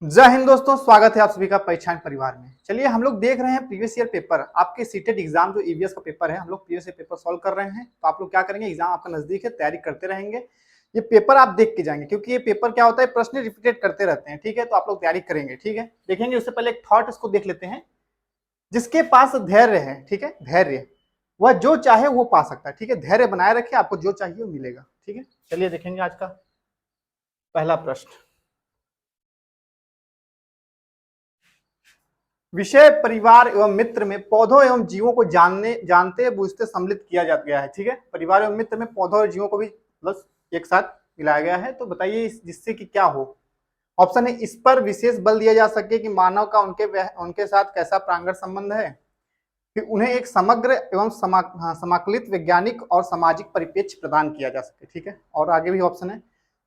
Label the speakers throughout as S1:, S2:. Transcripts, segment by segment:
S1: जय हिंद दोस्तों, स्वागत है आप सभी का पहचान परिवार में। चलिए हम लोग देख रहे हैं प्रीवियस ईयर पेपर, आपके सीटेट एग्जाम जो ईवीएस का पेपर है, हम लोग प्रीवियस ईयर पेपर सॉल्व कर रहे हैं। तो आप लोग क्या करेंगे, एग्जाम आपका नजदीक है, तैयारी करते रहेंगे। ये पेपर आप देख के जाएंगे क्योंकि ये पेपर क्या होता है, प्रश्न रिपीटेड करते रहते हैं। ठीक है, तो आप लोग तैयारी करेंगे। ठीक है, देखेंगे उससे पहले एक थॉट इसको देख लेते हैं। जिसके पास धैर्य है, ठीक है, धैर्य, वह जो चाहे वो पा सकता है। ठीक है, धैर्य बनाए रखिए, आपको जो चाहिए वो मिलेगा। ठीक है, चलिए देखेंगे आज का पहला प्रश्न। विषय परिवार एवं मित्र में पौधों एवं जीवों को जानते बूझते सम्मिलित किया जा गया है। ठीक है, परिवार एवं मित्र में पौधों और जीवों को भी बस एक साथ मिलाया गया है। तो बताइए जिससे कि क्या हो। ऑप्शन है, इस पर विशेष बल दिया जा सके कि मानव का उनके साथ कैसा प्रांगण संबंध है। फिर उन्हें एक समग्र एवं समाकलित वैज्ञानिक और सामाजिक परिप्रेक्ष्य प्रदान किया जा सके। ठीक है, और आगे भी ऑप्शन है,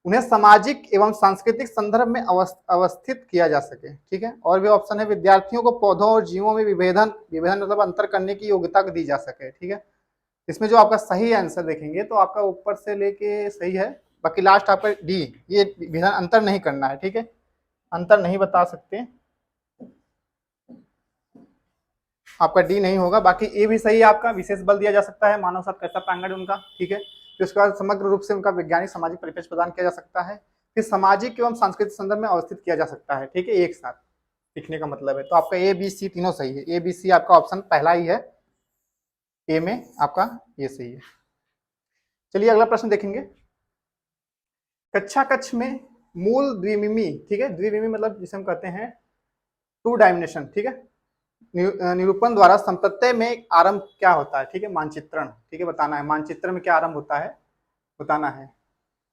S1: उन्हें सामाजिक एवं सांस्कृतिक संदर्भ में अवस्थित किया जा सके। ठीक है, और भी ऑप्शन है, विद्यार्थियों को पौधों और जीवों में विभेदन विभेदन मतलब अंतर करने की योग्यता दी जा सके। ठीक है, इसमें जो आपका सही आंसर देखेंगे तो आपका ऊपर से लेके सही है, बाकी लास्ट आपका डी, ये विभेदन अंतर नहीं करना है। ठीक है, अंतर नहीं बता सकते, आपका डी नहीं होगा। बाकी ए भी सही है आपका, विशेष बल दिया जा सकता है, मानव साथ कैसा प्रांगण उनका। ठीक है, फिर उसके बाद समग्र रूप से उनका वैज्ञानिक सामाजिक परिप्रेक्ष्य प्रदान किया जा सकता है। फिर सामाजिक एवं सांस्कृतिक संदर्भ में अवस्थित किया जा सकता है। ठीक है, एक साथ लिखने का मतलब है। तो आपका ए बी सी तीनों सही है, ए बी सी आपका ऑप्शन पहला ही है, ए में आपका ये सही है। चलिए अगला प्रश्न देखेंगे। कक्षा कक्ष में मूल द्विमिमी, ठीक है, द्विमिमी मतलब जिसे हम कहते हैं टू डायमेंशन। ठीक है, निरूपण द्वारा संप्रत्यय में आरंभ क्या होता है। ठीक है, मानचित्रण। ठीक है, बताना है मानचित्र में क्या आरंभ होता है, बताना है।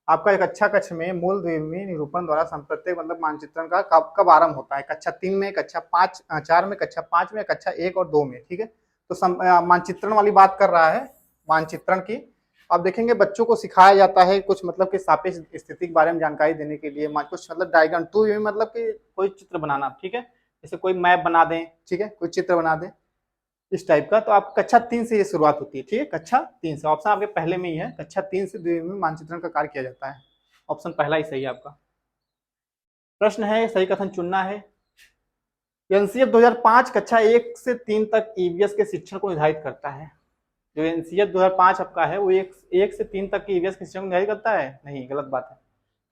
S1: आपका एक कक्षा कक्ष में मूल द्विमिमी निरूपण द्वारा संप्रत्यय मतलब मानचित्रण का कब कब आरंभ होता है, कक्षा 3 में, कक्षा 5 4 में, कक्षा 5 में, कक्षा 1 और 2 में। ठीक है, तो मानचित्रण वाली बात कर रहा है, मानचित्रण की। अब देखेंगे बच्चों को सिखाया जाता है कुछ मतलब कि सापेक्ष स्थिति के बारे में जानकारी देने के लिए, कुछ मतलब डायग्राम टू मतलब कि कोई चित्र बनाना। ठीक है, जैसे कोई मैप बना दें, ठीक है, कोई चित्र बना दें इस टाइप का। तो आप कक्षा 3 से ये शुरुआत होती है। ठीक है, कक्षा 3 से, ऑप्शन आपके पहले में ही है, कक्षा 3 से द्विमिमीय मानचित्रण का कार्य किया जाता है। ऑप्शन पहला ही सही है आपका। प्रश्न है, सही कथन चुनना है। एनसीएफ 2005 कक्षा 1 से 3 तक ईवीएस के शिक्षण को निर्धारित करता है। जो एनसीएफ 2005 आपका है वो 1 से 3 तक के ईवीएस के शिक्षण को निर्धारित करता है, नहीं, गलत बात है।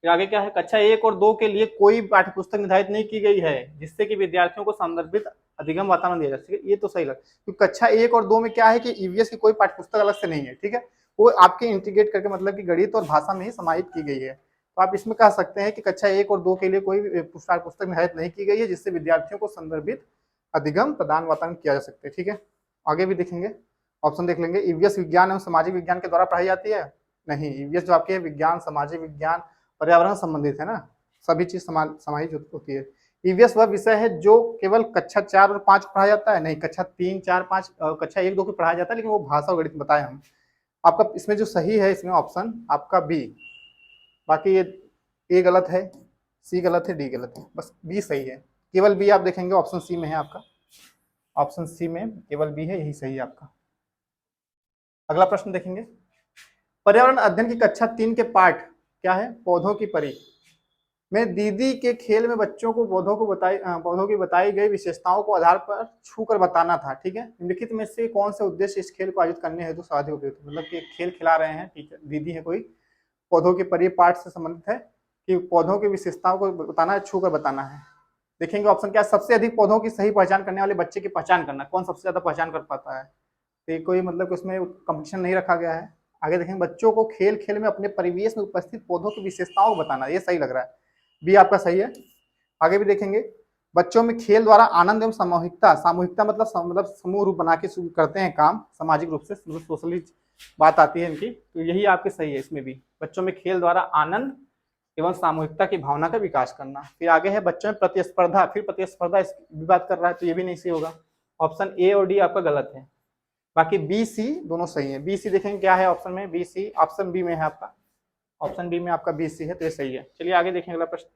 S1: फिर आगे क्या है, कक्षा 1 और 2 के लिए कोई पाठ्यपुस्तक निर्धारित नहीं की गई है जिससे कि विद्यार्थियों को संदर्भित अधिगम वातावरण दिया जा सके। ये तो सही लगा, क्योंकि कक्षा 1 और 2 में क्या है कि ईवीएस की कोई पाठ्यपुस्तक अलग से नहीं है। ठीक है, वो आपके इंटीग्रेट करके मतलब कि गणित और भाषा में ही समाहित की गई है। तो आप इसमें कह सकते हैं कि कक्षा 1 और 2 के लिए कोई पाठ्यपुस्तक निर्धारित नहीं की गई है जिससे विद्यार्थियों को संदर्भित अधिगम प्रदान वातावरण किया जा सकता है। ठीक है, आगे भी देखेंगे, ऑप्शन देख लेंगे। ईवीएस विज्ञान एवं सामाजिक विज्ञान के द्वारा पढ़ाई जाती है, नहीं, ईवीएस जो आपके विज्ञान, सामाजिक विज्ञान, पर्यावरण संबंधित है ना, सभी चीज समाहित होती है। ईवीएस वह विषय है जो केवल कक्षा 4 और 5 पढ़ाया जाता है, नहीं, कक्षा 3 4 5 कक्षा 1 2 को पढ़ाया जाता है, लेकिन वो भाषा और गणित बताए हम। आपका इसमें जो सही है, इसमें ऑप्शन आपका बी, बाकी ये ए गलत है, सी गलत है, डी गलत है, बस बी सही है। केवल बी आप देखेंगे ऑप्शन सी में है आपका, ऑप्शन सी में केवल बी है, यही सही है आपका। अगला प्रश्न देखेंगे। पर्यावरण अध्ययन की कक्षा 3 के पाठ क्या है, पौधों की परी में दीदी के खेल में बच्चों को पौधों की बताई गई विशेषताओं को आधार पर छू कर बताना था। ठीक है, निम्नलिखित में से कौन से उद्देश्य इस खेल को आयोजित करने हेतु साधे उपयुक्त, मतलब कि खेल खिला रहे हैं टीचर, दीदी है कोई, पौधों की परी पाठ से संबंधित है कि पौधों की विशेषताओं को बताना है, छू कर बताना है। देखेंगे ऑप्शन क्या, सबसे अधिक पौधों की सही पहचान करने वाले बच्चे की पहचान करना, कौन सबसे ज्यादा पहचान कर पाता है। तो कोई मतलब उसमें कंपटीशन नहीं रखा गया है। आगे देखेंगे, बच्चों को खेल खेल में अपने परिवेश में उपस्थित पौधों की विशेषताओं को बताना, ये सही लग रहा है, बी आपका सही है। आगे भी देखेंगे, बच्चों में खेल द्वारा आनंद एवं सामूहिकता, सामूहिकता मतलब समूह रूप बना के करते हैं काम, सामाजिक रूप से सोशली बात आती है इनकी, तो यही आपके सही है। इसमें भी बच्चों में खेल द्वारा आनंद एवं सामूहिकता की भावना का विकास करना। फिर आगे है बच्चों में प्रतिस्पर्धा, फिर प्रतिस्पर्धा भी बात कर रहा है, तो ये भी नहीं सही होगा, ऑप्शन ए और डी आपका गलत है। बाकी बी सी दोनों सही है। बी सी देखेंगे क्या है ऑप्शन में, बी सी ऑप्शन बी में है आपका, ऑप्शन बी में आपका बी सी है, तो ये सही है। चलिए आगे देखेंगे अगला प्रश्न।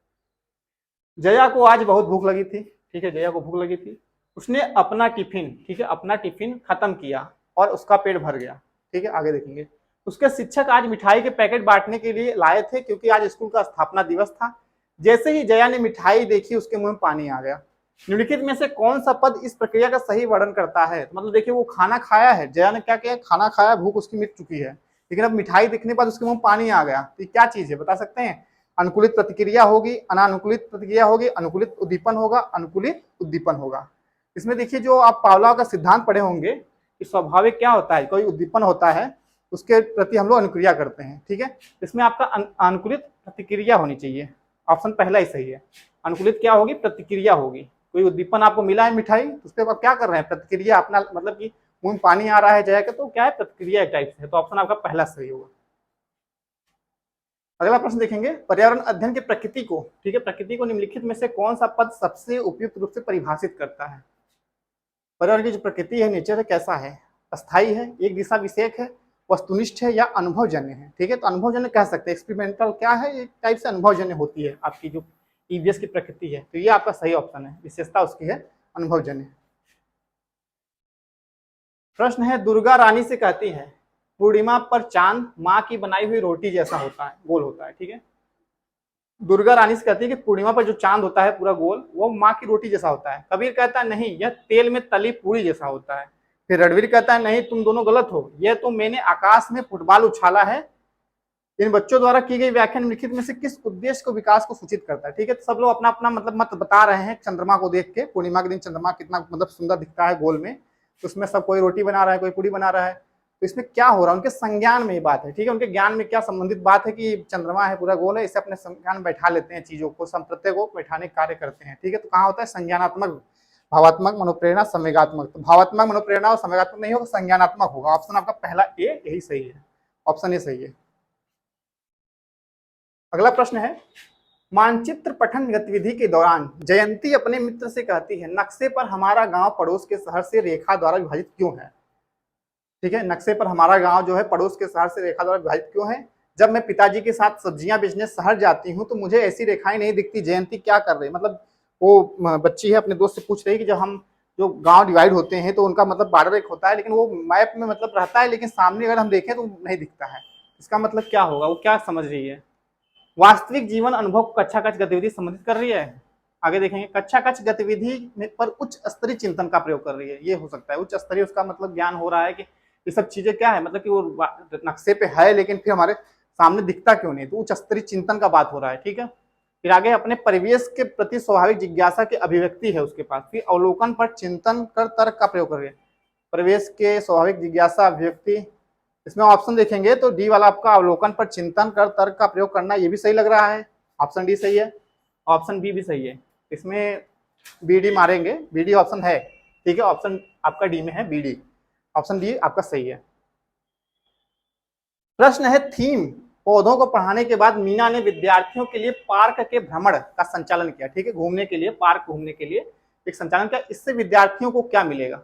S1: जया को आज बहुत भूख लगी थी, ठीक है, जया को भूख लगी थी, उसने अपना टिफिन, ठीक है, अपना टिफिन खत्म किया और उसका पेट भर गया। ठीक है, आगे देखेंगे, उसके शिक्षक आज मिठाई के पैकेट बांटने के लिए लाए थे क्योंकि आज स्कूल का स्थापना दिवस था। जैसे ही जया ने मिठाई देखी उसके मुंह में पानी आ गया। निम्नलिखित में से कौन सा पद इस प्रक्रिया का सही वर्णन करता है? मतलब देखिए वो खाना खाया है, जया ने क्या किया, खाना खाया, भूख उसकी मिट चुकी है, लेकिन अब मिठाई देखने के बाद उसके मुंह में पानी आ गया, तो क्या चीज है बता सकते हैं? अनुकूलित प्रतिक्रिया होगी, अनानुकूलित प्रतिक्रिया होगी, अनुकूलित उद्दीपन होगा, अनुकूलित उद्दीपन होगा। इसमें देखिए जो आप पावलोव का सिद्धांत पढ़े होंगे कि स्वाभाविक क्या होता है, कोई उद्दीपन होता है उसके प्रति हम लोग अनुक्रिया करते हैं, ठीक है। इसमें आपका अनुकूलित प्रतिक्रिया होनी चाहिए, ऑप्शन पहला ही सही है। अनुकूलित क्या होगी? प्रतिक्रिया होगी। कोई उद्दीपन आपको मिला है मिठाई, तो उस पर आप क्या कर रहे हैं? प्रतिक्रिया, अपना मतलब कि मुंह में पानी आ रहा है जया के, तो क्या है? प्रतिक्रिया टाइप से है, तो ऑप्शन आपका पहला सही होगा। अगला प्रश्न देखेंगे, पर्यावरण अध्ययन की प्रकृति को, ठीक है, प्रकृति को निम्नलिखित में से कौन सा पद सबसे उपयुक्त रूप से परिभाषित करता है? पर्यावरण की जो प्रकृति है, नेचर है, कैसा है? अस्थायी है, एक दिशा विषयक है, वस्तुनिष्ठ है, या अनुभवजन्य है? ठीक है, तो अनुभवजन्य कह सकते हैं, एक्सपेरिमेंटल क्या है, एक टाइप से अनुभवजन्य होती है आपकी जो ईवीएस की प्रकृति है, तो ये आपका सही ऑप्शन है, विशेषता उसकी है अनुभवजन्य। प्रश्न है, दुर्गा रानी से कहती है पूर्णिमा पर चांद माँ की बनाई हुई रोटी जैसा होता है, गोल होता है, ठीक है। दुर्गा रानी से कहती है कि पूर्णिमा पर जो चांद होता है पूरा गोल, वो माँ की रोटी जैसा होता है। कबीर कहता है नहीं, यह तेल में तली पूरी जैसा होता है। फिर रणवीर कहता है नहीं, तुम दोनों गलत हो, यह तो मैंने आकाश में फुटबॉल उछाला है। इन बच्चों द्वारा की गई व्याख्या निम्नलिखित में से किस उद्देश्य को, विकास को सूचित करता है? ठीक है, तो सब लोग अपना अपना मतलब मत बता रहे हैं चंद्रमा को देख के, पूर्णिमा के दिन चंद्रमा कितना मतलब सुंदर दिखता है गोल में, तो उसमें सब कोई रोटी बना रहा है, कोई पूरी बना रहा है, तो इसमें क्या हो रहा है? उनके संज्ञान में ये बात है, ठीक है, उनके ज्ञान में क्या संबंधित बात है कि चंद्रमा है पूरा गोल है, इसे अपने संज्ञान में बैठा लेते हैं, चीजों को, संप्रत्यय को बैठाने का कार्य करते हैं, ठीक है। तो कहाँ होता है? संज्ञानात्मक, भावात्मक, मनोप्रेरणा, संवेगात्मक। तो भावात्मक, मनोप्रेरणा और संवेगात्मक नहीं होगा, संज्ञानात्मक होगा। ऑप्शन आपका पहला ए यही सही है, ऑप्शन ए सही है। अगला प्रश्न है, मानचित्र पठन गतिविधि के दौरान जयंती अपने मित्र से कहती है नक्शे पर हमारा गांव पड़ोस के शहर से रेखा द्वारा विभाजित क्यों है? ठीक है, नक्शे पर हमारा गांव जो है पड़ोस के शहर से रेखा द्वारा विभाजित क्यों है? जब मैं पिताजी के साथ सब्जियां बेचने शहर जाती हूँ तो मुझे ऐसी रेखाएं नहीं दिखती, जयंती क्या कर रही? मतलब वो बच्ची है अपने दोस्त से पूछ रही कि जब हम जो गांव डिवाइड होते हैं तो उनका मतलब बॉर्डर एक होता है, लेकिन वो मैप में मतलब रहता है, लेकिन सामने अगर हम देखें तो नहीं दिखता है। इसका मतलब क्या होगा? वो क्या समझ रही है? वास्तविक जीवन अनुभव को कक्षा कक्ष गतिविधि संबंधित कर रही है। आगे देखेंगे, कक्षा कक्ष गतिविधि पर उच्च स्तरीय चिंतन का प्रयोग कर रही है, ये हो सकता है। उच्च स्तरीय उसका मतलब ज्ञान हो रहा है कि ये सब चीजें क्या है, मतलब कि वो नक्शे पे है लेकिन फिर हमारे सामने दिखता क्यों नहीं, तो उच्च स्तरीय चिंतन का बात हो रहा है, ठीक है। फिर आगे अपने परिवेश के प्रति स्वाभाविक जिज्ञासा की अभिव्यक्ति है उसके पास। फिर अवलोकन पर चिंतन कर तर्क का प्रयोग कर रही है, परिवेश के स्वाभाविक जिज्ञासा अभिव्यक्ति। इसमें ऑप्शन देखेंगे तो डी वाला आपका अवलोकन पर चिंतन कर तर्क का प्रयोग करना, ये भी सही लग रहा है, ऑप्शन डी सही है, ऑप्शन बी भी सही है। इसमें बी डी मारेंगे, बी डी ऑप्शन है, ठीक है, ऑप्शन आपका डी में है, बी डी, ऑप्शन डी आपका सही है। प्रश्न है, थीम पौधों को पढ़ाने के बाद मीना ने विद्यार्थियों के लिए पार्क के भ्रमण का संचालन किया, ठीक है, घूमने के लिए, पार्क घूमने के लिए एक संचालन किया। इससे विद्यार्थियों को क्या मिलेगा?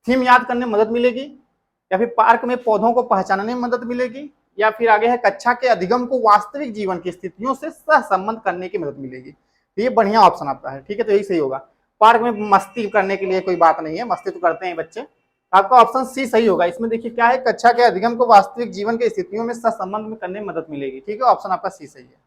S1: थीम याद करने में मदद मिलेगी, या फिर पार्क में पौधों को पहचानने में मदद मिलेगी, या फिर आगे है कक्षा के अधिगम को वास्तविक जीवन की स्थितियों से सहसंबंध करने की मदद मिलेगी। तो ये बढ़िया ऑप्शन आपका है, ठीक है, तो यही सही होगा। पार्क में मस्ती करने के लिए कोई बात नहीं है, मस्ती तो करते हैं बच्चे, आपका ऑप्शन सी सही होगा। इसमें देखिए क्या है, कक्षा के अधिगम को वास्तविक जीवन की स्थितियों में सहसंबंध में करने में मदद मिलेगी, ठीक है, ऑप्शन आपका सी सही है।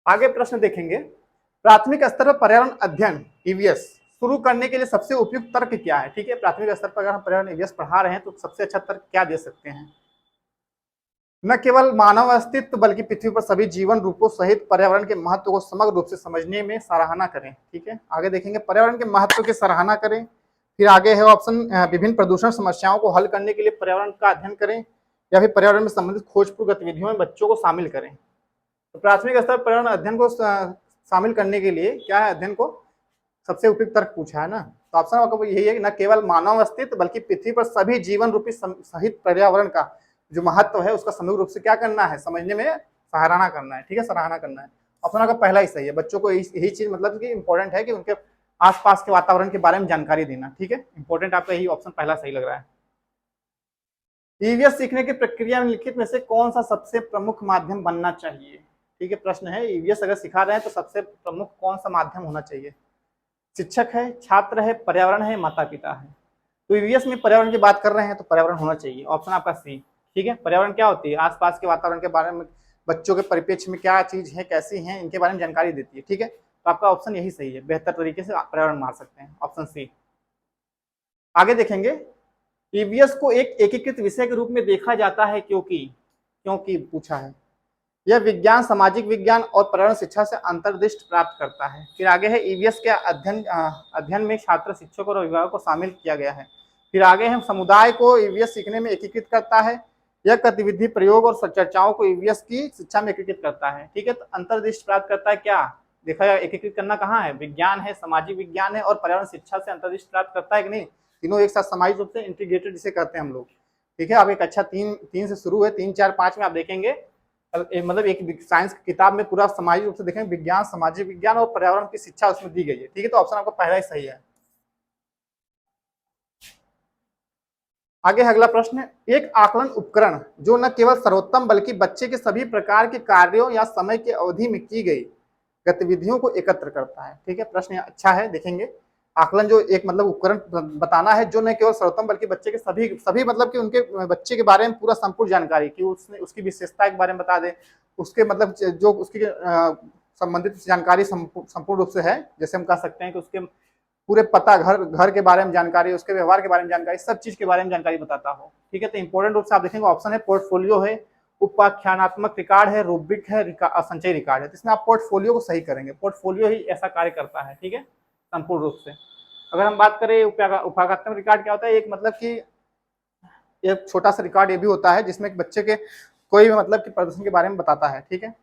S1: आगे प्रश्न देखेंगे, प्राथमिक स्तर पर पर्यावरण अध्ययन ईवीएस शुरू करने के लिए सबसे उपयुक्त तर्क क्या है? ठीक है, प्राथमिक स्तर पर अगर हम पर्यावरण ईवीएस पढ़ा रहे हैं तो सबसे अच्छा तर्क क्या दे सकते हैं? न केवल मानव अस्तित्व बल्कि पृथ्वी पर सभी जीवन रूपों सहित पर्यावरण के महत्व को समग्र रूप से समझने में सराहना करें, ठीक है। आगे देखेंगे, पर्यावरण के महत्व की सराहना करें। फिर आगे है ऑप्शन, विभिन्न प्रदूषण समस्याओं को हल करने के लिए पर्यावरण का अध्ययन करें, या फिर पर्यावरण में संबंधित खोजपूर्ण गतिविधियों में बच्चों को शामिल करें। तो प्राथमिक स्तर पर पर्यावरण अध्ययन को शामिल करने के लिए क्या है, अध्ययन को सबसे उपयुक्त तर्क पूछा है ना, तो ऑप्शन आपका यही है कि न केवल मानव अस्तित्व बल्कि पृथ्वी पर सभी जीवन रूपी सहित पर्यावरण का जो महत्व है उसका समग्र रूप से क्या करना है, समझने में सराहना करना है, ठीक है, सराहना करना है। ऑप्शन आपका पहला ही सही है, बच्चों को यही चीज मतलब कि इंपॉर्टेंट है कि उनके आसपास के वातावरण के बारे में जानकारी देना, ठीक है, इंपॉर्टेंट आपका यही ऑप्शन पहला सही लग रहा है। ईवीएस सीखने की प्रक्रिया में लिखित में से कौन सा सबसे प्रमुख माध्यम बनना चाहिए? ठीक है, प्रश्न है, ईवीएस अगर सिखा रहे हैं तो सबसे प्रमुख कौन सा माध्यम होना चाहिए? शिक्षक है, छात्र है, पर्यावरण है, माता पिता है? तो ईवीएस में पर्यावरण की बात कर रहे हैं तो पर्यावरण होना चाहिए, ऑप्शन आपका सी, ठीक है। पर्यावरण क्या होती है? आसपास के वातावरण के बारे में बच्चों के परिप्रेक्ष्य में क्या चीज है, कैसी है, इनके बारे में जानकारी देती है। ठीक है, तो आपका ऑप्शन यही सही है, बेहतर तरीके से पर्यावरण मार सकते हैं, ऑप्शन सी। आगे देखेंगे, ईवीएस को एक एकीकृत विषय के रूप में देखा जाता है क्योंकि, क्योंकि पूछा है, यह विज्ञान, सामाजिक विज्ञान और पर्यावरण शिक्षा से अंतर्दृष्टि प्राप्त करता है। फिर आगे है, ईवीएस के अध्ययन में छात्र, शिक्षक और अभिभावक को शामिल किया गया है। फिर आगे है, समुदाय को ईवीएस सीखने में एकीकृत करता है। यह गतिविधि, प्रयोग और चर्चाओं को ईवीएस की शिक्षा में एकीकृत करता है। ठीक है, तो अंतर्दृष्टि प्राप्त करता है, क्या देखा जाए एकीकृत करना कहाँ है, विज्ञान है, सामाजिक विज्ञान है और पर्यावरण शिक्षा से अंतर्दृष्टि प्राप्त करता है कि नहीं, तीनों एक साथ सामाजिक रूप से इंटीग्रेटेड जिसे कहते हैं हम लोग। ठीक है, अब एक अच्छा तीन से शुरू है, 3, 4, 5 में आप देखेंगे, मतलब एक साइंस की किताब में पूरा सामाजिक रूप से देखेंगे, विज्ञान, सामाजिक विज्ञान और पर्यावरण की शिक्षा उसमें दी गई है। ठीक है, तो ऑप्शन आपका पहला ही सही है। आगे अगला प्रश्न, एक आकलन उपकरण जो न केवल सर्वोत्तम बल्कि बच्चे के सभी प्रकार के कार्यों या समय की अवधि में की गई गतिविधियों को एकत्र करता है। ठीक है, प्रश्न अच्छा है, देखेंगे। आकलन जो एक मतलब उपकरण बताना है जो न केवल सर्वोत्तम बल्कि बच्चे के सभी मतलब कि उनके बच्चे के बारे में पूरा संपूर्ण जानकारी कि उसने उसकी विशेषता के बारे में बता दे, उसके मतलब जो उसकी संबंधित जानकारी संपूर्ण रूप से है, जैसे हम कह सकते हैं कि उसके पूरे पता, घर के बारे में जानकारी, उसके व्यवहार के बारे में जानकारी, सब चीज के बारे में जानकारी बताता हो। ठीक है, तो इंपॉर्टेंट रूप से आप देखेंगे ऑप्शन है पोर्टफोलियो है, उपाख्यानात्मक रिकॉर्ड है, रूब्रिक है, संचय रिकॉर्ड है। तो इसमें आप पोर्टफोलियो को सही करेंगे, पोर्टफोलियो ही ऐसा कार्य करता है। ठीक है, संपूर्ण रूप से अगर हम बात करें उपाख्यानात्मक रिकॉर्ड क्या होता है, एक मतलब कि एक छोटा सा रिकॉर्ड ये भी होता है जिसमें बच्चे के कोई भी मतलब कि प्रदर्शन के बारे में बताता है। ठीक है,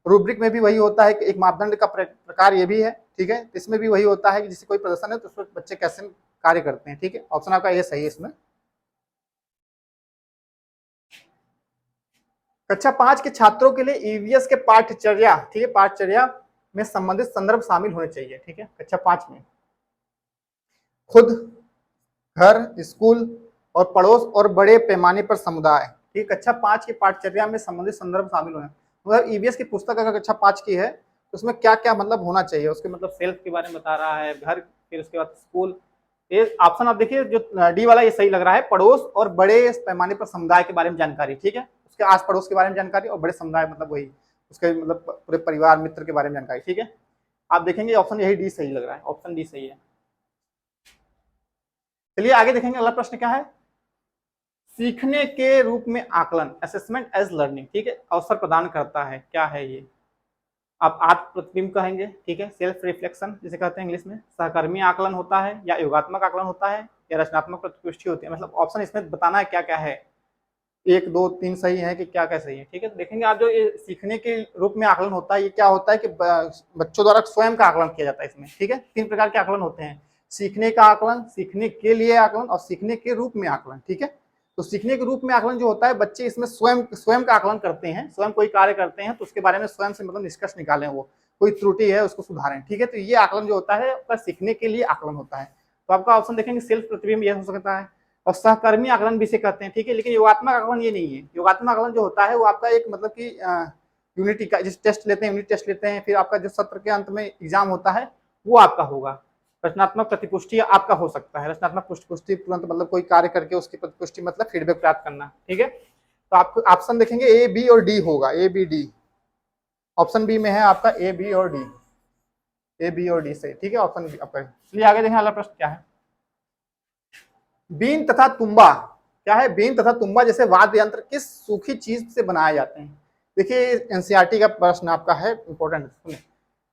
S1: रूब्रिक में भी वही होता है कि एक मापदंड का प्रकार ये भी है। ठीक है, इसमें भी वही होता है कि जिससे कोई प्रदर्शन है तो उसमें बच्चे कैसे कार्य करते हैं। ठीक है, ऑप्शन आपका ये सही है इसमें। कक्षा 5 के छात्रों के लिए ईवीएस के पाठ्यचर्या, ठीक है, पाठ्यचर्या में संबंधित संदर्भ शामिल होने चाहिए। ठीक है, कक्षा 5 में खुद, घर, स्कूल और पड़ोस और बड़े पैमाने पर समुदाय। ठीक है, कक्षा 5 की पाठ्यचर्या में संबंधित संदर्भ शामिल होने, मतलब ईवीएस की पुस्तक अगर कक्षा 5 की है तो उसमें क्या क्या मतलब होना चाहिए, उसके मतलब सेल्फ के बारे में बता रहा है, घर, फिर उसके बाद स्कूल। ये ऑप्शन आप देखिए, जो डी वाला ये सही लग रहा है, पड़ोस और बड़े पैमाने पर समुदाय के बारे में जानकारी। ठीक है, उसके आस पड़ोस के बारे में जानकारी और बड़े समुदाय मतलब वही उसके मतलब पूरे परिवार, मित्र के बारे में जानकारी। ठीक है, आप देखेंगे ऑप्शन यही डी सही लग रहा है, ऑप्शन डी सही है। चलिए आगे देखेंगे, अगला प्रश्न क्या है, सीखने के रूप में आकलन, असेसमेंट एज लर्निंग। ठीक है, अवसर प्रदान करता है, क्या है ये, आप आत्म प्रतिबिंब कहेंगे। ठीक है, सेल्फ रिफ्लेक्शन जिसे कहते हैं इंग्लिश में, सहकर्मी आकलन होता है या योगात्मक आकलन होता है या रचनात्मक प्रतिपुष्टि होती है, मतलब ऑप्शन इसमें बताना है क्या क्या है, 1, 2, 3 सही है कि क्या क्या सही है। ठीक है, तो देखेंगे आप, जो ये सीखने के रूप में आकलन होता है, ये क्या होता है कि बच्चों द्वारा स्वयं का आकलन किया जाता है इसमें। ठीक है, 3 प्रकार के आकलन होते हैं, सीखने का आकलन, सीखने के लिए आकलन और सीखने के रूप में आकलन। ठीक है, तो सीखने के रूप में आकलन जो होता है, बच्चे इसमें स्वयं का आकलन करते हैं, स्वयं कोई कार्य करते हैं तो उसके बारे में स्वयं से मतलब निष्कर्ष निकालें, वो कोई त्रुटि है उसको सुधारें। ठीक है, तो ये आकलन जो होता है आपका सीखने के लिए आकलन होता है। तो आपका ऑप्शन देखेंगे सेल्फ प्रतिबिंब ये हो सकता है, और सहकर्मी आकलन भी इसे कहते हैं। ठीक है, लेकिन योगात्मक आकलन ये नहीं है। योगात्मक आकलन जो होता है वो आपका एक मतलब कि यूनिट का जिस टेस्ट लेते हैं, यूनिट टेस्ट लेते हैं, फिर आपका जो सत्र के अंत में एग्जाम होता है वो आपका होगा। रचनात्मक प्रतिपुष्टि आपका हो सकता है, रचनात्मक पुष्टि तुरंत मतलब कोई कार्य करके उसकी प्रतिपुष्टि मतलब फीडबैक प्राप्त करना। ठीक है, तो आपको ऑप्शन देखेंगे ए, बी और डी होगा, ए, बी, डी। ऑप्शन बी में है आपका ए, बी और डी, ए, बी और डी से। ठीक है, ऑप्शन बी आपका। चलिए आगे देखें, अगला प्रश्न क्या है, बीन तथा तुम्बा, क्या है, बीन तथा तुम्बा जैसे वाद्य यंत्र किस सूखी चीज से बनाए जाते हैं। देखिए एनसीईआरटी का प्रश्न आपका है, इंपॉर्टेंट।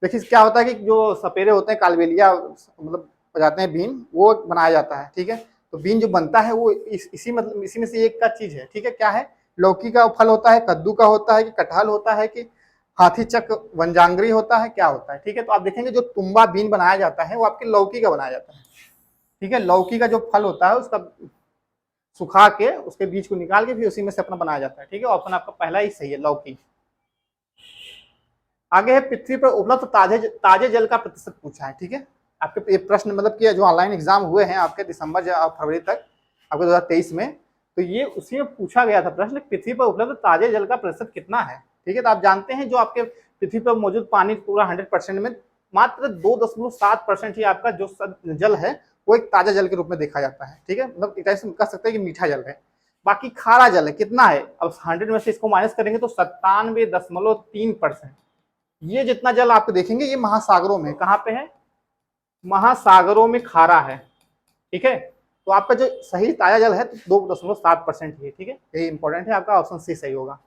S1: देखिए क्या होता है कि जो सपेरे होते हैं, कालबेलिया मतलब बजाते हैं बीन, वो बनाया जाता है। ठीक है, तो बीन जो बनता है वो इसी मतलब इसी में से एक का चीज है। ठीक है, क्या है, लौकी का फल होता है, कद्दू का होता है कि कटहल होता है कि हाथी चक वनजांगरी होता है, क्या होता है। ठीक है, तो आप देखेंगे जो तुम्बा बीन बनाया जाता है वो आपके लौकी का बनाया जाता है। ठीक है, लौकी का जो फल होता है उसका सुखा के उसके बीज को निकाल के फिर उसी में से अपना बनाया जाता है। ठीक है, ऑप्शन आपका पहला ही सही है, लौकी। आगे है, पृथ्वी पर उपलब्ध ताजे जल का प्रतिशत पूछा है। ठीक है, आपके ये प्रश्न मतलब कि जो ऑनलाइन एग्जाम हुए हैं आपके दिसंबर या फरवरी तक आपके 2023 में, तो ये उसी में पूछा गया था प्रश्न, पृथ्वी पर उपलब्ध ताजे जल का प्रतिशत कितना है। ठीक है, तो आप जानते हैं जो आपके पृथ्वी पर मौजूद पानी पूरा 100% में मात्र 2.7% ही आपका जो जल है वो एक ताजा जल के रूप में देखा जाता है। ठीक है, मतलब एक तरह से कह सकते हैं कि मीठा जल है। बाकी खारा जल है कितना है, अब 100 में से इसको माइनस करेंगे तो 97.3%। ये जितना जल आपको देखेंगे ये महासागरों में, कहाँ पे है, महासागरों में खारा है। ठीक है, तो आपका जो सही ताजा जल है तो 2.7% ही है। ठीक है, यही इंपॉर्टेंट है, आपका ऑप्शन सी सही होगा।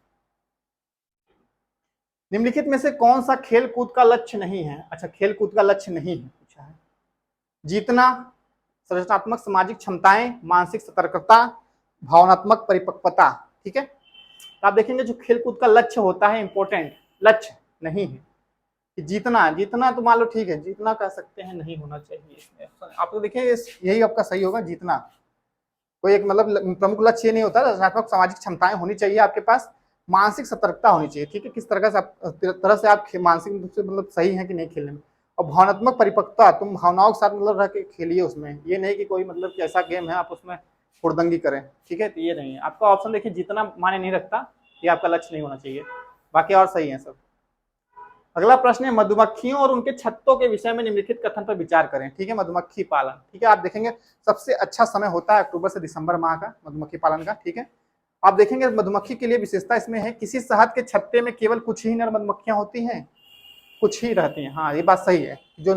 S1: निम्नलिखित में से कौन सा खेल कूद का लक्ष्य नहीं है। अच्छा, खेल कूद का लक्ष्य नहीं है पूछा है। जीतना, संरचनात्मक सामाजिक क्षमताएं, मानसिक सतर्कता, भावनात्मक परिपक्वता। ठीक है, तो आप देखेंगे जो खेल कूद का लक्ष्य होता है, इंपॉर्टेंट लक्ष्य नहीं है कि जीतना। जीतना तो मान लो ठीक है, जीतना कह सकते हैं, नहीं होना चाहिए इसमें। आप तो देखिए यही आपका सही होगा, जीतना। कोई एक मतलब प्रमुख लक्ष्य ये नहीं होता, रचनात्मक सामाजिक क्षमताएं होनी चाहिए आपके पास, मानसिक सतर्कता होनी चाहिए। ठीक है, किस तरह से आप मानसिक रूप से मतलब सही है कि नहीं खेलने में। और भावनात्मक परिपक्वता, तुम भावनाओं के साथ मतलब रह के खेलिए उसमें, ये नहीं कि कोई मतलब कि ऐसा गेम है आप उसमें हुड़दंगी करें। ठीक है, तो ये नहीं है आपका ऑप्शन। देखिए जितना माने नहीं रखता, ये आपका लक्ष्य नहीं होना चाहिए, बाकी और सही है सब। अगला प्रश्न है, मधुमक्खियों और उनके छत्तों के विषय में निम्नलिखित कथन पर विचार करें। ठीक है, मधुमक्खी पालन। ठीक है, आप देखेंगे सबसे अच्छा समय होता है अक्टूबर से दिसंबर माह का मधुमक्खी पालन का। ठीक है, आप देखेंगे मधुमक्खी के लिए विशेषता इसमें है, किसी शहद के छत्ते में केवल कुछ ही नर मधुमक्खियां होती हैं, कुछ ही रहती हैं। हाँ, ये बात सही है, जो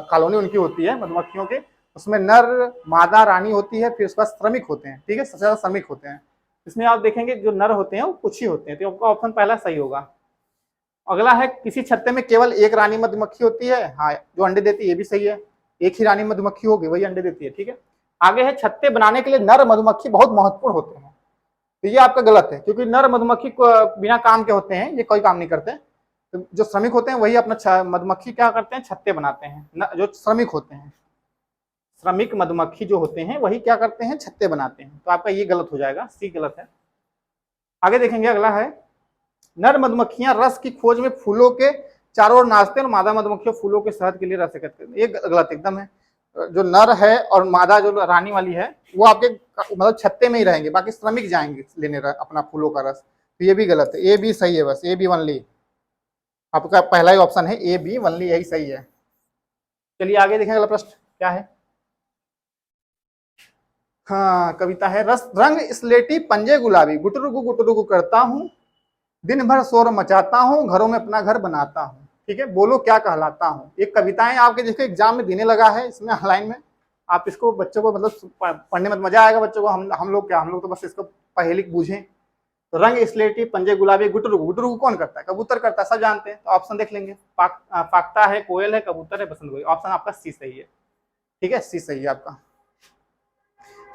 S1: कॉलोनी उनकी होती है मधुमक्खियों के, उसमें नर मादा रानी होती है, फिर उसके बाद श्रमिक होते हैं। ठीक है, सबसे ज्यादा श्रमिक होते हैं इसमें। आप देखेंगे जो नर होते हैं वो कुछ ही होते हैं, तो आपका ऑप्शन पहला सही होगा। अगला है, किसी छत्ते में केवल एक रानी मधुमक्खी होती है। हाँ, जो अंडे देती है, ये भी सही है, एक ही रानी मधुमक्खी होगी वही अंडे देती है। ठीक है, आगे है, छत्ते बनाने के लिए नर मधुमक्खी बहुत महत्वपूर्ण होते हैं। तो ये आपका गलत है, क्योंकि नर मधुमक्खी को बिना काम के होते हैं, ये कोई काम नहीं करते। तो जो श्रमिक होते हैं वही अपना मधुमक्खी क्या करते हैं, छत्ते बनाते हैं। जो श्रमिक होते हैं, श्रमिक मधुमक्खी जो होते हैं वही क्या करते हैं, छत्ते बनाते हैं। तो आपका ये गलत हो जाएगा, सी गलत है। आगे देखेंगे, अगला है, नर मधुमक्खियां रस की खोज में फूलों के चारों ओर नाचते हैं और मादा मधुमक्खियां फूलों के शहद के लिए रस एकत्र करती हैं। ये गलत एकदम है। जो नर है और मादा जो रानी वाली है वो आपके मतलब छत्ते में ही रहेंगे, बाकी श्रमिक जाएंगे लेने अपना फूलों का रस। तो ये भी गलत है, ए बी सही है, बस ए बी वनली आपका पहला ही ऑप्शन है, ए बी वनली, यही सही है। चलिए आगे देखें, अगला प्रश्न क्या है। हाँ, कविता है, रंग स्लेटी पंजे गुलाबी, गुटरुगु करता हूँ, दिन भर शोर मचाता हूँ, घरों में अपना घर बनाता हूँ। ठीक है, बोलो क्या कहलाता हूँ। ये कविताएं आपके देखो एग्जाम में देने लगा है, इसमें लाइन में आप इसको बच्चों को मतलब पढ़ने में मजा आएगा बच्चों को। हम लोग तो बस इसको पहेली बूझें। तो रंग स्लेटी पंजे गुलाबी, गुटरुगु कौन करता है, कबूतर करता है, सब जानते हैं। तो ऑप्शन देख लेंगे, फाख्ता है, कोयल है, कबूतर है, बसंत कोयल। ऑप्शन आपका सी सही है। ठीक है, सी सही है आपका।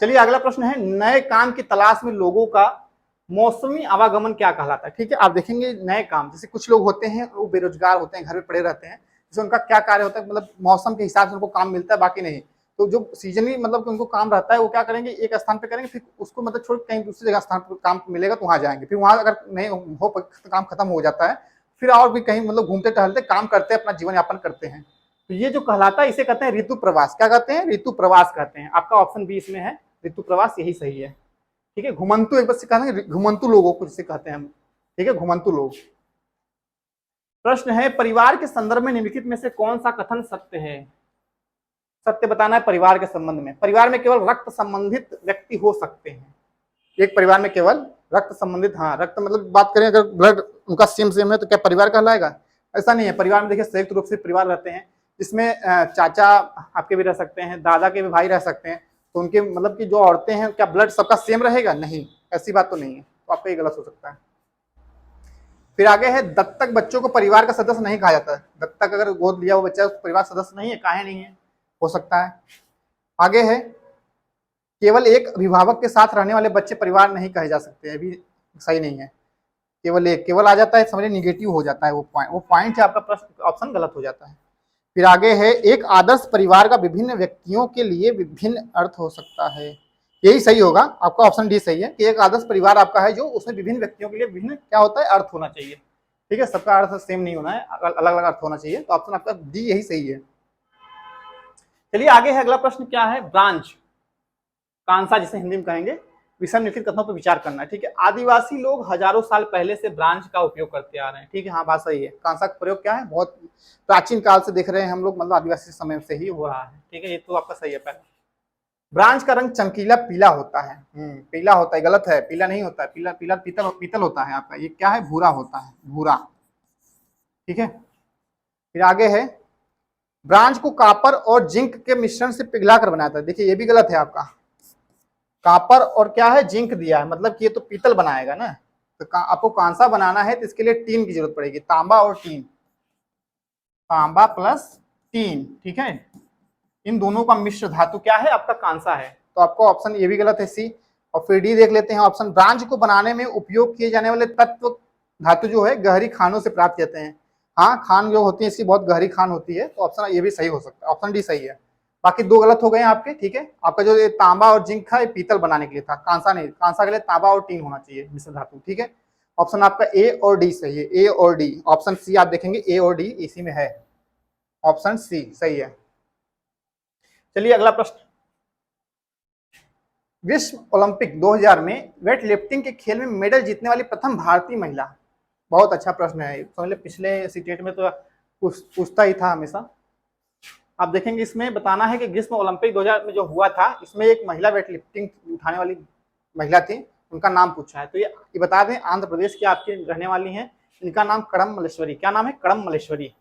S1: चलिए अगला प्रश्न है, नए काम की तलाश में लोगों का मौसमी आवागमन क्या कहलाता है। ठीक है, आप देखेंगे नए काम, जैसे कुछ लोग होते हैं वो बेरोजगार होते हैं, घर में पड़े रहते हैं, जैसे उनका क्या कार्य होता है, मतलब मौसम के हिसाब से उनको काम मिलता है, बाकी नहीं। तो जो सीजनली मतलब उनको काम रहता है वो क्या करेंगे, एक स्थान पे करेंगे, फिर उसको मतलब छोड़ कहीं दूसरी जगह स्थान पर काम मिलेगा तो वहां जाएंगे, फिर वहां अगर नहीं हो काम खत्म हो जाता है, फिर और भी कहीं मतलब घूमते टहलते काम करते हैं, अपना जीवन यापन करते हैं। तो ये जो कहलाता है इसे कहते हैं ऋतु प्रवास। क्या कहते हैं, ऋतु प्रवास कहते हैं। आपका ऑप्शन बी इसमें है, ऋतु प्रवास, यही सही है। ठीक है, घुमंतु एक बार से कहते हैं, घुमंतु लोगों को जिसे कहते हैं हम। ठीक है, घुमंतु लोग। प्रश्न है, परिवार के संदर्भ में निम्नलिखित में से कौन सा कथन सत्य है। सत्य बताना है परिवार के संबंध में। परिवार में केवल रक्त संबंधित व्यक्ति हो सकते हैं। एक परिवार में केवल रक्त संबंधित, हाँ रक्त मतलब बात करें अगर ब्लड उनका सेम है तो क्या परिवार कहलाएगा, ऐसा नहीं है। परिवार में देखिए संयुक्त रूप से परिवार रहते हैं, जिसमें चाचा आपके भी रह सकते हैं, दादा के भी भाई रह सकते हैं। तो उनके मतलब कि जो औरतें हैं क्या ब्लड सबका सेम रहेगा, नहीं, ऐसी बात तो नहीं है। तो आपका ये गलत हो सकता है। फिर आगे है, दत्तक बच्चों को परिवार का सदस्य नहीं कहा जाता है। दत्तक अगर गोद लिया वो बच्चा परिवार सदस्य नहीं है, काहे नहीं है, हो सकता है। आगे है, केवल एक अभिभावक के साथ रहने वाले बच्चे परिवार नहीं कहे जा सकते, अभी सही नहीं है। केवल आ जाता है, समझिए निगेटिव हो जाता है वो पॉइंट है आपका, प्रश्न ऑप्शन गलत हो जाता है। फिर आगे है, एक आदर्श परिवार का विभिन्न व्यक्तियों के लिए विभिन्न अर्थ हो सकता है, यही सही होगा। आपका ऑप्शन डी सही है कि एक आदर्श परिवार आपका है जो उसमें विभिन्न व्यक्तियों के लिए विभिन्न क्या होता है, अर्थ होना चाहिए। ठीक है, सबका अर्थ सेम नहीं होना है, अलग अलग अर्थ होना चाहिए। तो ऑप्शन आपका डी यही सही है। चलिए आगे है, अगला प्रश्न क्या है, ब्रांच कांसा जिसे हिंदी में कहेंगे, विषम निम्नलिखित कथनों पर विचार करना है। ठीक है, आदिवासी लोग हजारों साल पहले से ब्रांच का उपयोग करते आ रहे हैं। ठीक है, हाँ बात सही है। कांसा का प्रयोग क्या है, बहुत प्राचीन काल से देख रहे हैं हम लोग, मतलब आदिवासी समय से ही हो रहा है। ठीक है, ये तो आपका सही है पहला। ब्रांज का रंग चमकीला पीला होता है। पीला होता है, गलत है, पीला नहीं होता है, पीला पीला पीतल पीतल होता है आपका, ये क्या है, भूरा होता है, भूरा। ठीक है, फिर आगे है, ब्रांज को कापर और जिंक के मिश्रण से पिघला कर बनाया था। देखिए ये भी गलत है आपका, कापर और क्या है, जिंक दिया है, मतलब कि ये तो पीतल बनाएगा ना, तो आपको कांसा बनाना है तो इसके लिए टीन की जरूरत पड़ेगी, तांबा और टीन, तांबा प्लस टीन। ठीक है, इन दोनों का मिश्र धातु क्या है आपका, कांसा है। तो आपको ऑप्शन ये भी गलत है, सी। और फिर डी देख लेते हैं ऑप्शन, ब्रांज को बनाने में उपयोग किए जाने वाले तत्व धातु जो है गहरी खानों से प्राप्त किए जाते हैं। हाँ, खान जो होती है इसकी बहुत गहरी खान होती है, तो ऑप्शन ये भी सही हो सकता है, ऑप्शन डी सही है। बाकी दो गलत हो गए हैं आपके। ठीक है, आपका जो ये तांबा और जिंक था ये पीतल बनाने के लिए था, कांसा नहीं, कांसा के लिए तांबा और टीन होना चाहिए मिश्र धातु। ठीक है, ऑप्शन आपका ए और डी सही है, ए और डी। ऑप्शन सी आप देखेंगे ए और डी इसी में है, ऑप्शन सी सही है। चलिए अगला प्रश्न, विश्व ओलंपिक 2000 में वेट लिफ्टिंग के खेल में मेडल जीतने वाली प्रथम भारतीय महिला। बहुत अच्छा प्रश्न है, समझ ले पिछले सीटेट में तो पूछता ही था हमेशा। आप देखेंगे इसमें बताना है कि ग्रीष्म ओलंपिक 2000 में जो हुआ था इसमें एक महिला वेट लिफ्टिंग उठाने वाली महिला थी, उनका नाम पूछा है। तो ये बता दें आंध्र प्रदेश की आपकी रहने वाली हैं, इनका नाम कड़म मल्लेश्वरी। क्या नाम है, कड़म मल्लेश्वरी।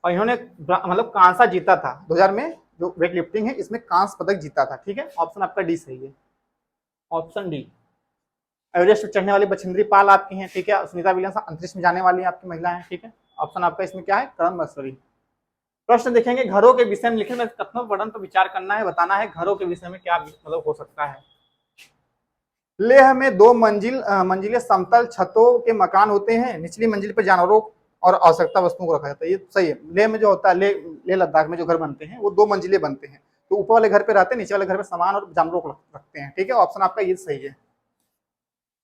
S1: और इन्होंने मतलब कांसा जीता था 2000 में, जो वेट लिफ्टिंग है इसमें कांस्य पदक जीता था। ठीक है, ऑप्शन आपका डी सही है, ऑप्शन डी। एवरेस्ट पर चढ़ने वाली बछेंद्री पाल आपकी हैं। ठीक है, सुनीता विलियम्स अंतरिक्ष में जाने वाली आपकी महिला है। ठीक है, ऑप्शन आपका इसमें क्या है, कड़म मल्लेश्वरी। प्रश्न देखेंगे, घरों के विषय में लिखे में कथनों वर्णन पर विचार करना है, बताना है घरों के विषय में क्या मतलब हो सकता है। लेह में 2 मंजिले समतल छतों के मकान होते हैं, निचली मंजिल पर जानवरों और आवश्यकता वस्तुओं को रखा जाता है। ये सही है, लेह में जो होता है, लेह लद्दाख में जो घर बनते हैं वो 2 मंजिले बनते हैं, तो ऊपर वाले घर पे रहते हैं, नीचे वाले घर पे सामान और जानवरों को रखते हैं। ठीक है, ऑप्शन आपका ये सही है।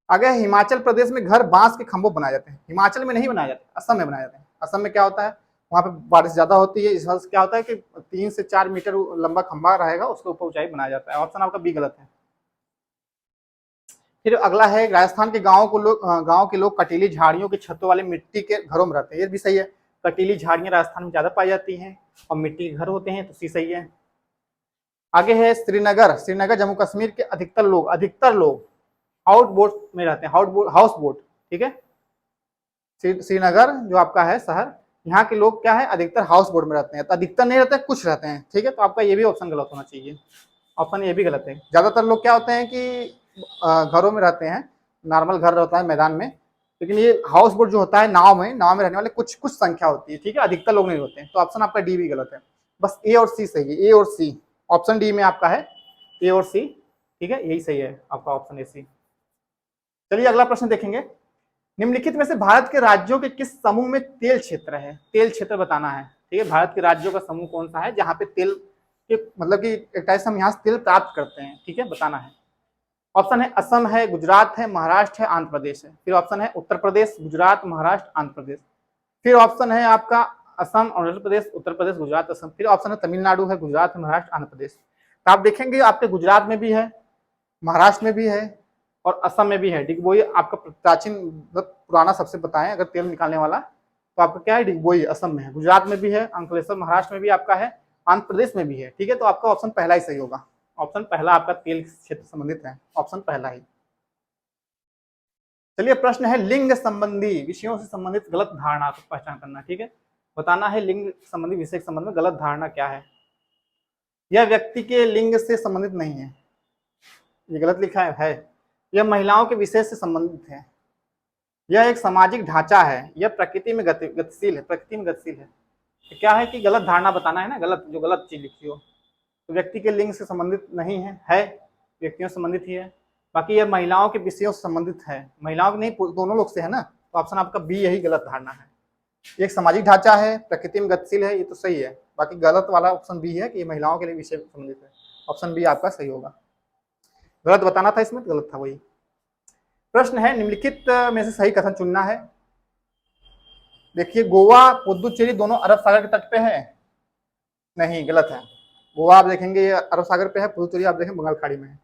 S1: आगे हिमाचल प्रदेश में घर बांस के खंभों बनाए जाते हैं, हिमाचल में नहीं बनाए जाते, असम में बनाए जाते हैं। असम में क्या होता है, वहाँ पे बारिश ज्यादा होती है, इस वजह से क्या होता है कि 3 से 4 मीटर लंबा खंभा रहेगा, उसके ऊपर ऊंचाई बनाया जाता है। ऑप्शन आपका बी गलत है। फिर अगला है, राजस्थान के गांव के लोग कटीली झाड़ियों की छतों वाले मिट्टी के घरों में रहते हैं। ये भी सही है, कटीली झाड़ियां राजस्थान में ज्यादा पाई जाती हैं और मिट्टी के घर होते हैं, तो सी सही है। आगे है श्रीनगर जम्मू कश्मीर के अधिकतर लोग आउट बोट में रहते हैं, हाउस बोट। ठीक है, श्रीनगर जो आपका है शहर, यहाँ के लोग क्या है, अधिकतर हाउस बोट में रहते हैं, तो अधिकतर नहीं रहते, कुछ रहते हैं। ठीक है, तो आपका ये भी ऑप्शन गलत होना चाहिए, ऑप्शन ये भी गलत है। ज्यादातर लोग क्या होते हैं कि घरों में रहते हैं, नॉर्मल घर रहता है मैदान में, लेकिन ये हाउस बोट जो होता है नाव में रहने वाले कुछ कुछ संख्या होती है। ठीक है, अधिकतर लोग नहीं होते हैं, तो ऑप्शन आपका डी भी गलत है, बस ए और सी सही है, ए और सी। ऑप्शन डी में आपका है ए और सी। ठीक है, यही सही है आपका ऑप्शन ए सी। चलिए अगला प्रश्न देखेंगे, निम्नलिखित में से भारत के राज्यों के किस समूह में तेल क्षेत्र है, तेल क्षेत्र बताना है। ठीक है, भारत के राज्यों का समूह कौन सा है जहां पे तेल के मतलब कि एक टाइप से हम यहाँ से तेल प्राप्त करते हैं। ठीक है, बताना है। ऑप्शन है असम है, गुजरात है, महाराष्ट्र है, आंध्र प्रदेश है। फिर ऑप्शन है उत्तर प्रदेश, गुजरात, महाराष्ट्र, आंध्र प्रदेश। फिर ऑप्शन है आपका असम, अरुणाचल प्रदेश, उत्तर प्रदेश, गुजरात, असम। फिर ऑप्शन है तमिलनाडु है, गुजरात, महाराष्ट्र, आंध्र प्रदेश। तो आप देखेंगे आपके गुजरात में भी है, महाराष्ट्र में भी है और असम में भी है। डिगबोई आपका प्राचीन पुराना सबसे बताएं अगर तेल निकालने वाला, तो आपका क्या है, डिगबोई असम में है, गुजरात में भी है, अंकलेश्वर महाराष्ट्र में भी आपका है, आंध्र प्रदेश में भी है। ठीक है, तो आपका ऑप्शन पहला ही सही होगा, ऑप्शन पहला आपका तेल क्षेत्र संबंधित है, ऑप्शन पहला ही। चलिए प्रश्न है, लिंग संबंधी विषयों से संबंधित गलत धारणा को पहचान करना। ठीक है, बताना है लिंग संबंधी विषय के संबंध में गलत धारणा क्या है। यह व्यक्ति के लिंग से संबंधित नहीं है, ये गलत लिखा है। यह महिलाओं के विषय से संबंधित है। यह एक सामाजिक ढांचा है। यह प्रकृति में गतिशील है, प्रकृति में गतिशील है। तो क्या है कि गलत धारणा बताना है ना, गलत जो गलत चीज लिखी हो। तो व्यक्ति के लिंग से संबंधित नहीं है व्यक्तियों से संबंधित ही है। बाकी यह महिलाओं के विषयों से संबंधित है, महिलाओं के नहीं, दोनों लोग से है ना, तो ऑप्शन आपका बी यही गलत धारणा है। एक सामाजिक ढांचा है, प्रकृति में गतिशील है, ये तो सही है। बाकी गलत वाला ऑप्शन बी है कि ये महिलाओं के लिए विषय संबंधित है, ऑप्शन बी आपका सही होगा। गलत बताना था इसमें, गलत था वही। प्रश्न है, निम्नलिखित में से सही कथन चुनना है। देखिए गोवा पुदुचेरी दोनों अरब सागर के तट पे है, नहीं गलत है। गोवा आप देखेंगे ये अरब सागर पे है, पुदुचेरी आप देखें बंगाल खाड़ी में है।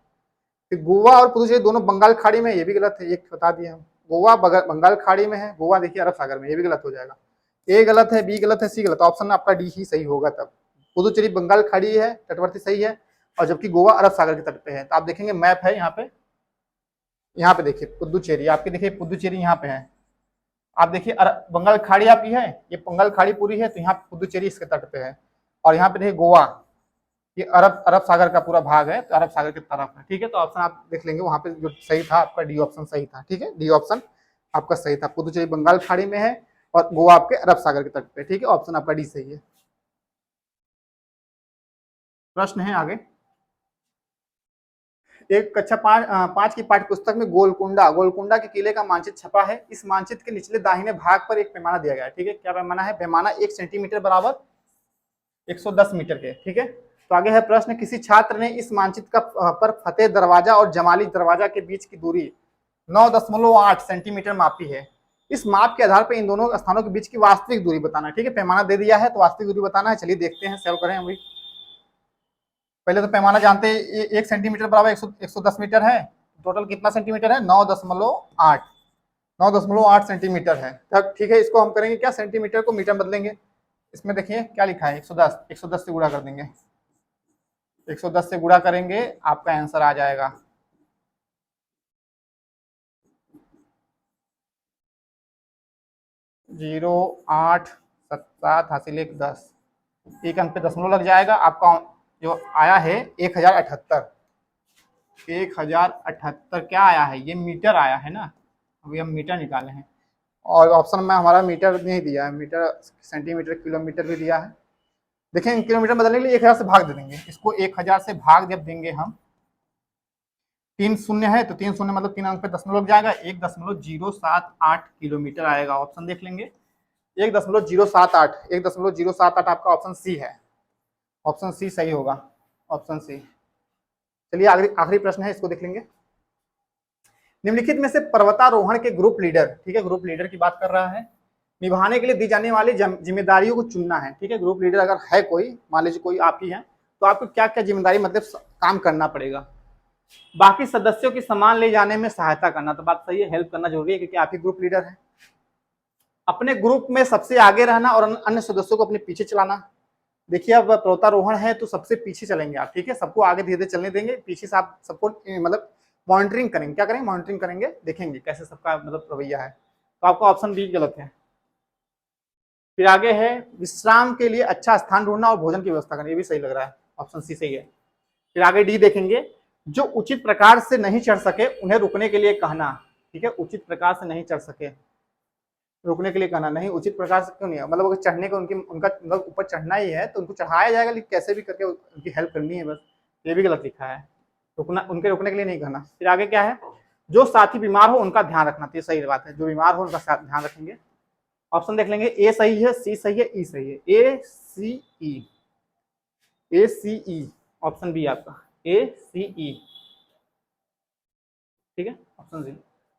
S1: फिर गोवा और पुदुचेरी दोनों बंगाल खाड़ी में, ये भी गलत है, ये बता दिए हम। गोवा बंगाल खाड़ी में है, गोवा देखिए अरब सागर में, ये भी गलत हो जाएगा। ए गलत है, बी गलत है, सी गलत, ऑप्शन आपका डी ही सही होगा तब। पुदुचेरी बंगाल खाड़ी है, तटवर्ती सही है, और जबकि गोवा अरब सागर के तट पे है। तो आप देखेंगे मैप है यहाँ पे देखिए पुदुचेरी, आपकी देखिए पुदुचेरी यहाँ पे है। आप देखिए बंगाल खाड़ी आपकी है, ये बंगाल खाड़ी पूरी है, तो यहाँ पुदुचेरी इसके तट पे है। और यहाँ पे देखिए गोवा, ये अरब सागर का पूरा भाग है, तो अरब सागर की तरफ है। ठीक है, तो ऑप्शन आप देख लेंगे वहां पे जो सही था आपका डी ऑप्शन सही था। ठीक है, डी ऑप्शन आपका सही था। पुदुचेरी बंगाल खाड़ी में है और गोवा आपके अरब सागर के तट पे। ठीक है, ऑप्शन आपका डी सही है। प्रश्न है आगे, एक कक्षा 5 की पाठ्य पुस्तक में गोलकुंडा के किले का मानचित्र छपा है। इस मानचित्र के निचले दाहिने भाग पर एक पैमाना दिया गया है। ठीक है, क्या पैमाना है? पैमाना 1 सेंटीमीटर बराबर 110 मीटर के। ठीक है, तो आगे है प्रश्न, किसी छात्र ने इस मानचित्र का पर फतेह दरवाजा और जमाली दरवाजा के बीच की दूरी 9.8 सेंटीमीटर मापी है। इस माप के आधार पर इन दोनों स्थानों के बीच की वास्तविक दूरी बताना। ठीक है, पैमाना दे दिया है तो वास्तविक दूरी बताना है। चलिए देखते हैं, सॉल्व करें अभी। पहले तो पैमाना जानते हैं, 1 सेंटीमीटर बराबर 110 मीटर है। टोटल कितना सेंटीमीटर है? 9.8 सेंटीमीटर है। तब ठीक है, इसको हम करेंगे क्या, सेंटीमीटर को मीटर बदलेंगे। इसमें देखिए क्या लिखा है, 110 से गुणा कर देंगे। 110 से गुणा करेंगे, आपका आंसर आ जाएगा 0.877 हासिल 10। एक अंक पे दशमलव लग जाएगा। आपका जो आया है 1078। 1078 क्या आया है? ये मीटर आया है ना। अभी हम मीटर निकाले हैं और ऑप्शन में हमारा मीटर नहीं दिया है, मीटर सेंटीमीटर किलोमीटर भी दिया है। देखें, किलोमीटर बदलने के लिए 1000 से भाग दे देंगे। इसको 1000 से भाग जब देंगे हम, 3 शून्य है तो 3 शून्य मतलब 3 अंक पे दशमलव लग जाएगा, 1.078 किलोमीटर आएगा। ऑप्शन देख लेंगे, 1.078 आपका ऑप्शन सी है। ऑप्शन सी सही होगा, ऑप्शन सी। चलिए आखिरी प्रश्न है, इसको देख लेंगे। निम्नलिखित में से पर्वतारोहण के ग्रुप लीडर, ठीक है, ग्रुप लीडर की बात कर रहा है, निभाने के लिए दी जाने वाली जिम्मेदारियों को चुनना है। ठीक है, ग्रुप लीडर अगर है कोई, मान लीजिए कोई आप ही है, तो आपको क्या क्या जिम्मेदारी मतलब काम करना पड़ेगा। बाकी सदस्यों की सामान ले जाने में सहायता करना, तो बात सही है, हेल्प करना जरूरी है क्योंकि आप ही ग्रुप लीडर है। अपने ग्रुप में सबसे आगे रहना और अन्य सदस्यों को अपने पीछे चलाना। देखिए, अब पर्वतारोहण है तो सबसे पीछे चलेंगे आप। ठीक है, सबको आगे धीरे धीरे चलने देंगे, पीछे से आप सबको मतलब मॉनिटरिंग करेंगे। क्या करेंगे? मॉनिटरिंग करेंगे, देखेंगे कैसे सबका मतलब रवैया है। तो आपका ऑप्शन बी गलत है। फिर आगे है, विश्राम के लिए अच्छा स्थान ढूंढना और भोजन की व्यवस्था करना, ये भी सही लग रहा है, ऑप्शन सी सही है। फिर आगे डी देखेंगे, जो उचित प्रकार से नहीं चढ़ सके उन्हें रुकने के लिए कहना। ठीक है, उचित प्रकार से नहीं चढ़ सके, रुकने के लिए कहना। नहीं, उचित प्रकार से क्यों नहीं है, मतलब अगर चढ़ने का उनका मतलब ऊपर चढ़ना ही है तो उनको चढ़ाया जाएगा, लेकिन कैसे भी करके उनकी हेल्प करनी है, बस ये भी गलत लिखा है। उनके रुकने के लिए नहीं कहना। फिर आगे क्या है, जो साथी बीमार हो उनका ध्यान रखना, तो ये सही बात है, जो बीमार हो उनका ध्यान रखेंगे। ऑप्शन देख लेंगे, ए सही है, सी सही है, ई सही है, ए सी ई, ऑप्शन बी आपका ए सी ई। ठीक है, ऑप्शन सी।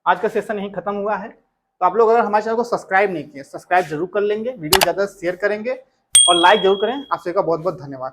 S1: आज का सेशन यही खत्म हुआ है। तो आप लोग अगर हमारे चैनल को सब्सक्राइब नहीं किए, सब्सक्राइब जरूर कर लेंगे, वीडियो ज़्यादा शेयर करेंगे और लाइक जरूर करें। आप सबका बहुत बहुत धन्यवाद।